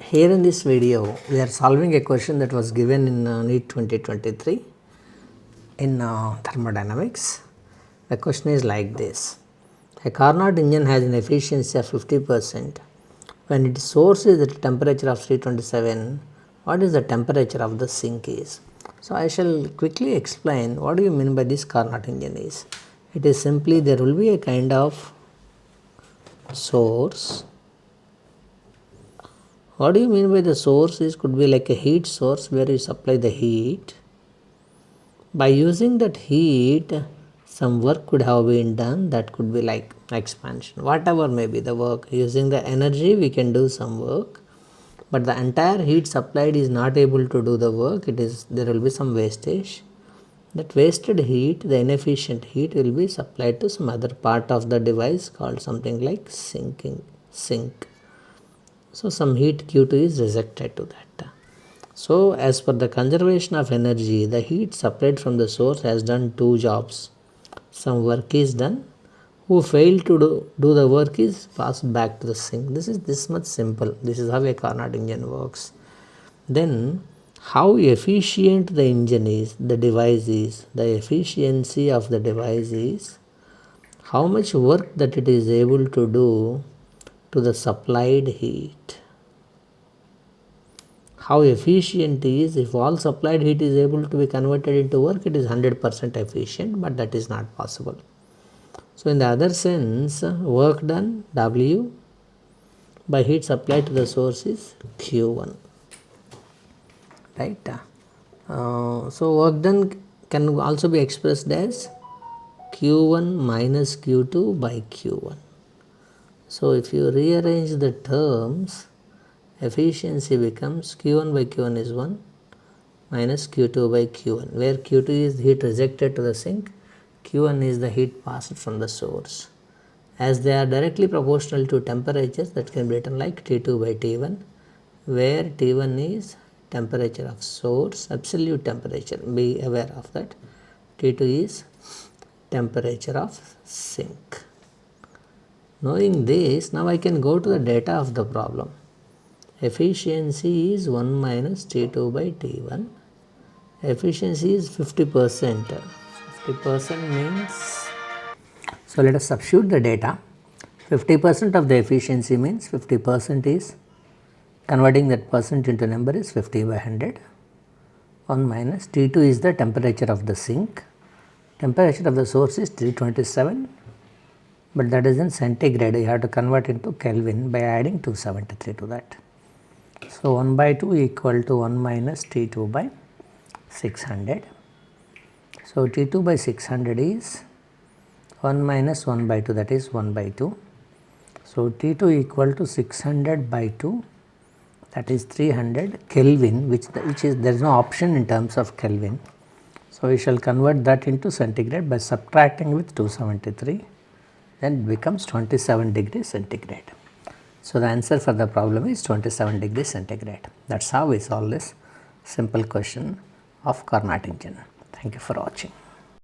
Here in this video, we are solving a question that was given in NEET 2023 in thermodynamics. The question is like this. A Carnot engine has an efficiency of 50%. When its source is at a temperature of 327, what is the temperature of the sink is? So, I shall quickly explain what do you mean by this Carnot engine is. It is simply there will be a kind of source. What do you mean by the source is could be like a heat source where you supply the heat. By using that heat, some work could have been done, that could be like expansion, whatever may be the work. Using the energy we can do some work, but the entire heat supplied is not able to do the work. There will be some wastage. That wasted heat, the inefficient heat, will be supplied to some other part of the device called something like sink. So, some heat Q2 is rejected to that. So, as per the conservation of energy, the heat supplied from the source has done two jobs. Some work is done. Who failed to do the work is passed back to the sink. This is this much simple. This is how a Carnot engine works. Then, how efficient the engine is, the device is, the efficiency of the device is, how much work that it is able to do to the supplied heat. How efficient is, if all supplied heat is able to be converted into work, it is 100% efficient, but that is not possible. So, in the other sense, work done W by heat supplied to the source is Q1, right? So, work done can also be expressed as Q1 minus Q2 by Q1. So, if you rearrange the terms, efficiency becomes Q1 by Q1 is 1 minus Q2 by Q1, where Q2 is heat rejected to the sink, Q1 is the heat passed from the source. As they are directly proportional to temperatures, that can be written like T2 by T1, where T1 is temperature of source, absolute temperature, be aware of that. T2 is temperature of sink. Knowing this, now I can go to the data of the problem. Efficiency is 1 minus T2 by T1. Efficiency is 50%. 50% means, so let us substitute the data. 50% of the efficiency means 50% is, converting that percent into number is 50 by 100. 1 minus T2 is the temperature of the sink. Temperature of the source is 327. But that is in centigrade, you have to convert into Kelvin by adding 273 to that. So, 1 by 2 equal to 1 minus T2 by 600. So, T2 by 600 is 1 minus 1 by 2, that is 1 by 2. So, T2 equal to 600 by 2, that is 300 Kelvin, which is there is no option in terms of Kelvin. So, we shall convert that into centigrade by subtracting with 273. Then it becomes 27 degrees centigrade. So, the answer for the problem is 27 degrees centigrade. That is how we solve this simple question of Carnot engine. Thank you for watching.